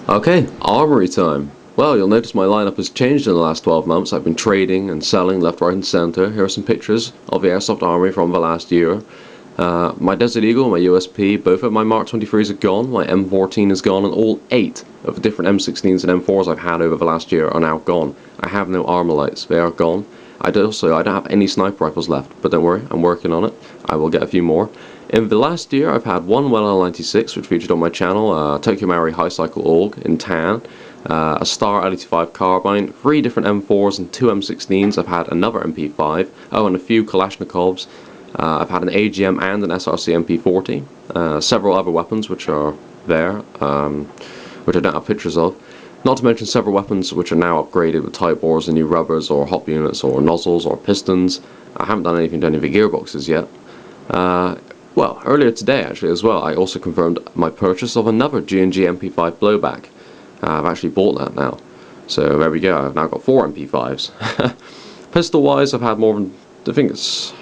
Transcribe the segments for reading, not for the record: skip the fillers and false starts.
Okay, Armory time. Well, you'll notice my lineup has changed in the last 12 months. I've been trading and selling left, right and centre. Here are some pictures of the Airsoft Armory from the last year. My Desert Eagle, my USP, both of my Mark 23s are gone. My M14 is gone, and all 8 of the different M16s and M4s I've had over the last year are now gone. I have no armor lights, they are gone. I don't have any sniper rifles left, but don't worry, I'm working on it. I will get a few more. In the last year, I've had one Well L96, which featured on my channel, Tokyo Maori High Cycle AUG in tan, a Star L85 carbine, 3 different M4s and 2 M16s. I've had another MP5, and a few Kalashnikovs. I've had an AGM and an SRC MP40, several other weapons which are there, which I don't have pictures of. Not to mention several weapons which are now upgraded with type bores and new rubbers or hop units or nozzles or pistons. I haven't done anything to any of the gearboxes yet. Well, earlier today actually as well, I also confirmed my purchase of another G&G MP5 blowback. I've actually bought that now. So there we go, I've now got 4 MP5s. Pistol wise, I've had more than, I think it's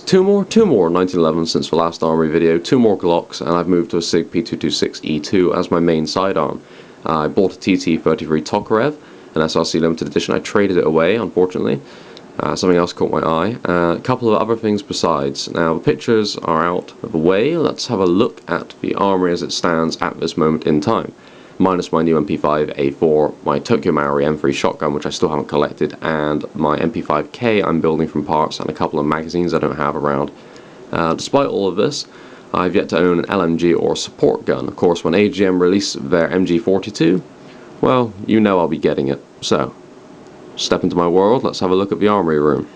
two more 1911 since the last Armory video, 2 more Glocks, and I've moved to a SIG P226E2 as my main sidearm. I bought a TT33 Tokarev, an SRC limited edition. I traded it away, unfortunately. Something else caught my eye. A couple of other things besides. Now, the pictures are out of the way. Let's have a look at the Armory as it stands at this moment in time. Minus my new MP5A4, my Tokyo Maori M3 shotgun, which I still haven't collected, and my MP5K I'm building from parts, and a couple of magazines I don't have around. Despite all of this, I've yet to own an LMG or support gun. Of course, when AGM release their MG42, well, you know I'll be getting it. So, step into my world, let's have a look at the Armory room.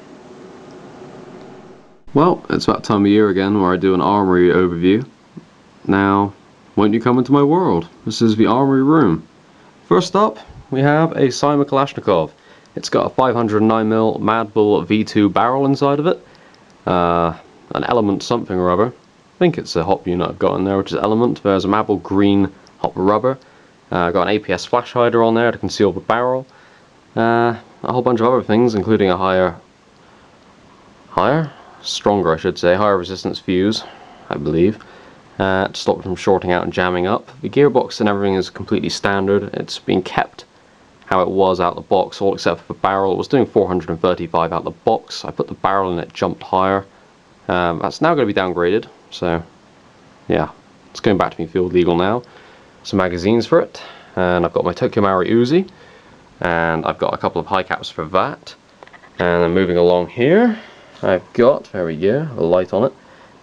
Well, it's that time of year again where I do an Armory overview. Now, won't you come into my world? This is the Armory room. First up, we have a Cyma Kalashnikov. It's got a 509mm Mad Bull V2 barrel inside of it. An Element something or other. I think it's a hop unit I've got in there, which is Element. There's a Mad Bull green hop rubber. Got an APS flash hider on there to conceal the barrel. A whole bunch of other things, including a stronger I should say, higher resistance fuse, I believe, to stop it from shorting out and jamming up. The gearbox and everything is completely standard. It's been kept how it was out the box, all except for the barrel. It was doing 435 out the box. I put the barrel in, it jumped higher. That's now going to be downgraded, so yeah, it's going back to being field legal now. Some magazines for it, and I've got my Tokyo Maori Uzi, and I've got a couple of high caps for that. And then moving along here, I've got, there we go, a light on it,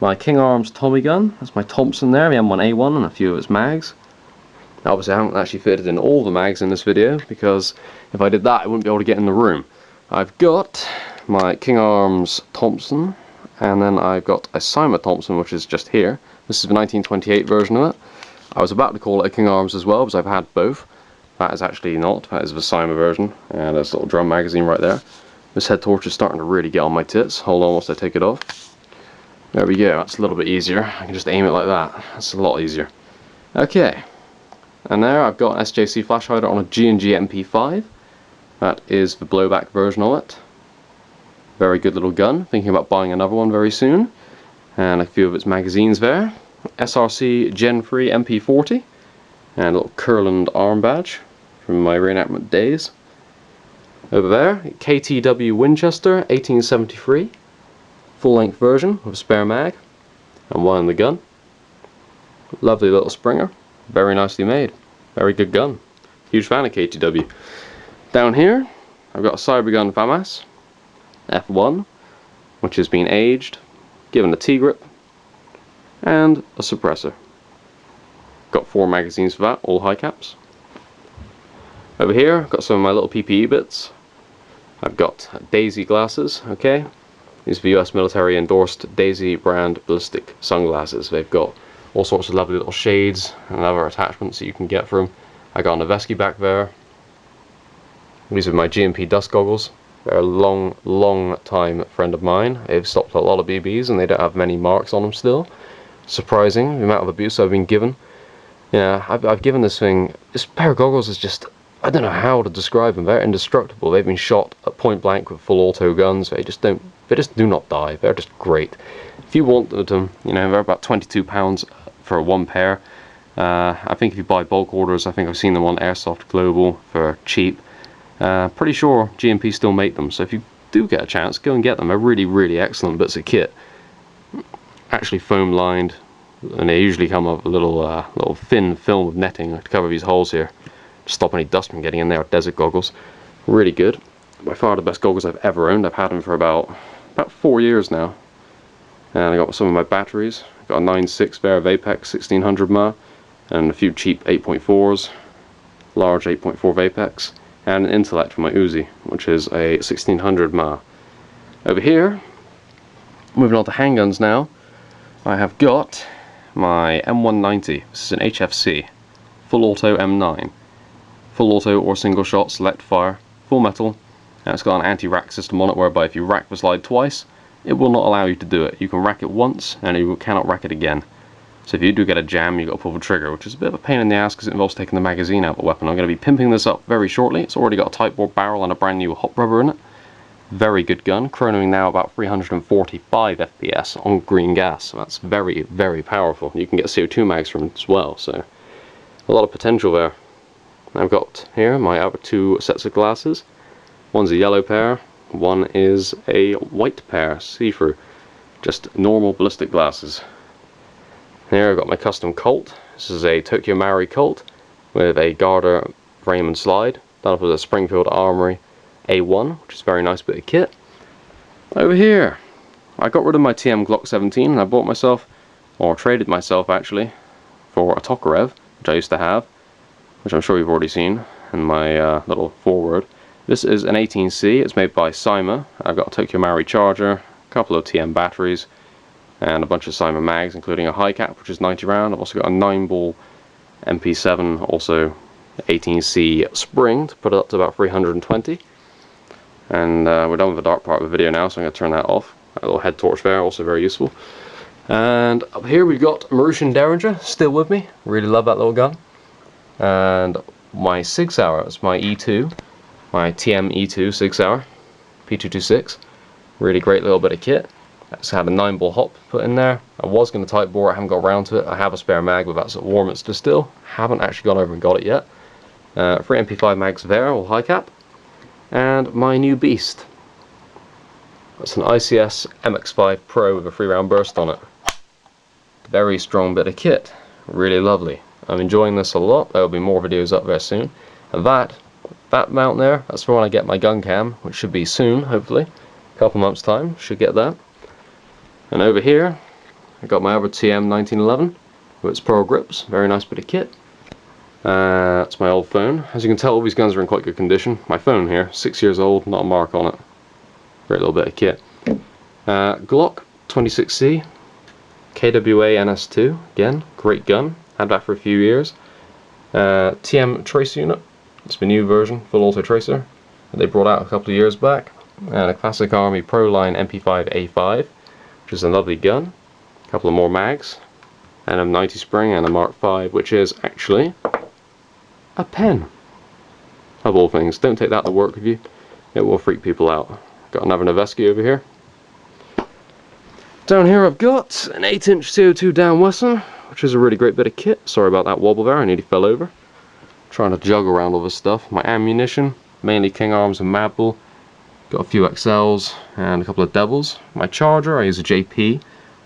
my King Arms Tommy gun. That's my Thompson there, the M1A1, and a few of its mags. Obviously I haven't actually fitted in all the mags in this video, because if I did that I wouldn't be able to get in the room. I've got my King Arms Thompson, and then I've got a Cyma Thompson, which is just here. This is the 1928 version of it. I was about to call it a King Arms as well, because I've had both. That is actually not, that is the Cyma version, and there's a little drum magazine right there. This head torch is starting to really get on my tits. Hold on whilst I take it off. There we go, that's a little bit easier. I can just aim it like that. That's a lot easier. Okay, and there I've got an SJC flash hider on a G&G MP5. That is the blowback version of it. Very good little gun, thinking about buying another one very soon. And a few of its magazines there. SRC Gen 3 MP40. And a little Kurland arm badge from my reenactment days. Over there, Ktw Winchester 1873. Full length version with a spare mag. And one in the gun. Lovely little Springer. Very nicely made. Very good gun. Huge fan of Ktw. Down here, I've got a Cybergun FAMAS F1, which has been aged, given a T-grip, and a suppressor. Got 4 magazines for that, all high caps. Over here, I've got some of my little PPE bits. I've got Daisy glasses, okay? These are the US military endorsed Daisy brand ballistic sunglasses. They've got all sorts of lovely little shades and other attachments that you can get from. I got a Noveski back there. These are my Gmp Dust Goggles. They're a long time friend of mine. They've stopped a lot of BBs and they don't have many marks on them still. Surprising, the amount of abuse I've been given. Yeah, I've given this thing, this pair of goggles is just, I don't know how to describe them. They're indestructible. They've been shot at point blank with full auto guns. They just do not die. They're just great. If you want them, you know, they're about £22 for one pair. I think if you buy bulk orders, I think I've seen them on Airsoft Global for cheap. Pretty sure Gmp still make them, so if you do get a chance, go and get them. They're really, really excellent bits of kit. Actually foam lined, and they usually come with a little thin film of netting to cover these holes here, to stop any dust from getting in there. Desert goggles, really good. By far the best goggles I've ever owned. I've had them for about 4 years now. And I got some of my batteries. I got a 9.6 there of Apex 1600 mAh, and a few cheap 8.4s, large 8.4 Apex, and an Intellect for my Uzi, which is a 1600 mAh. Over here, moving on to handguns now, I have got my M190. This is an HFC, full auto M9. Full auto or single shot select fire, full metal, and it's got an anti-rack system on it whereby if you rack the slide twice, it will not allow you to do it. You can rack it once and you cannot rack it again. So if you do get a jam, you've got to pull the trigger, which is a bit of a pain in the ass because it involves taking the magazine out of the weapon. I'm going to be pimping this up very shortly. It's already got a tight bore barrel and a brand new hot rubber in it. Very good gun, chronoing now about 345 FPS on green gas, so that's very, very powerful. You can get CO2 mags from it as well, so a lot of potential there. I've got here my other two sets of glasses. One's a yellow pair, one is a white pair, see-through, just normal ballistic glasses. Here I've got my custom Colt. This is a Tokyo Maori Colt with a garter frame and slide, done up with a Springfield Armory A1, which is a very nice bit of kit. Over here, I got rid of my TM Glock 17 and I bought myself, or traded myself actually, for a Tokarev, which I used to have, which I'm sure you've already seen in my little foreword. This is an 18C, it's made by Cyma. I've got a Tokyo Maori charger, a couple of TM batteries, and a bunch of Cyma mags, including a high cap, which is 90 round. I've also got a 9-ball MP7, also 18C spring, to put it up to about 320. And we're done with the dark part of the video now, so I'm going to turn that off. A little head torch there, also very useful. And up here we've got Marussian Derringer, still with me. Really love that little gun. And my Sig Sauer, it's my E2, my TM E2 Sig Sauer, P226. Really great little bit of kit. It's had a 9-ball hop put in there. I was going to tight bore, I haven't got around to it. I have a spare mag, but that's at Warminster still. Haven't actually gone over and got it yet. 3 MP5 mags there, all high cap. And my new beast. That's an Ics Mx5 Pro with a 3-round burst on it. Very strong bit of kit. Really lovely. I'm enjoying this a lot. There will be more videos up there soon. And that mount there, that's for when I get my gun cam, which should be soon, hopefully. A couple months time, should get that. And over here, I got my other TM 1911 with its Pro grips. Very nice bit of kit. That's my old phone. As you can tell, all these guns are in quite good condition. My phone here, 6 years old, not a mark on it. Great little bit of kit. Glock 26C, KWA NS2, again, great gun. Had that for a few years. TM Tracer unit, it's the new version, full auto tracer, that they brought out a couple of years back. And a classic Army Proline MP5A5, which is a lovely gun. A couple of more mags, and a 90 spring and a Mark V, which is actually a pen. Of all things, don't take that to work with you, it will freak people out. Got another Noveski over here. Down here I've got an 8-inch CO2 down Western, which is a really great bit of kit. Sorry about that wobble there, I nearly fell over. Trying to juggle around all this stuff. My ammunition, mainly King Arms and Mad Bull. Got a few XLs and a couple of Devils. My charger, I use a JP,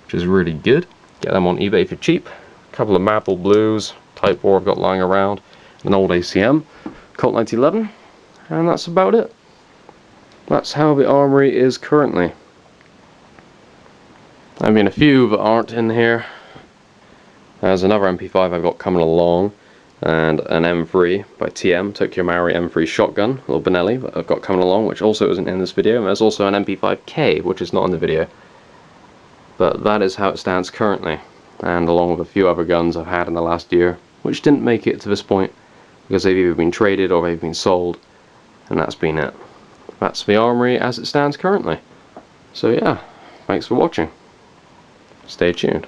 which is really good. Get them on eBay for cheap. A couple of Mad Bull Blues, Type 4 I've got lying around. An old ACM, Colt 1911, and that's about it. That's how the armory is currently. I mean, a few that aren't in here. There's another MP5 I've got coming along, and an M3 by TM, Tokyo Maori M3 shotgun, a little Benelli, that I've got coming along, which also isn't in this video. And there's also an MP5K, which is not in the video. But that is how it stands currently, and along with a few other guns I've had in the last year, which didn't make it to this point, because they've either been traded or they've been sold, and that's been it. That's the armory as it stands currently. So yeah, thanks for watching. Stay tuned.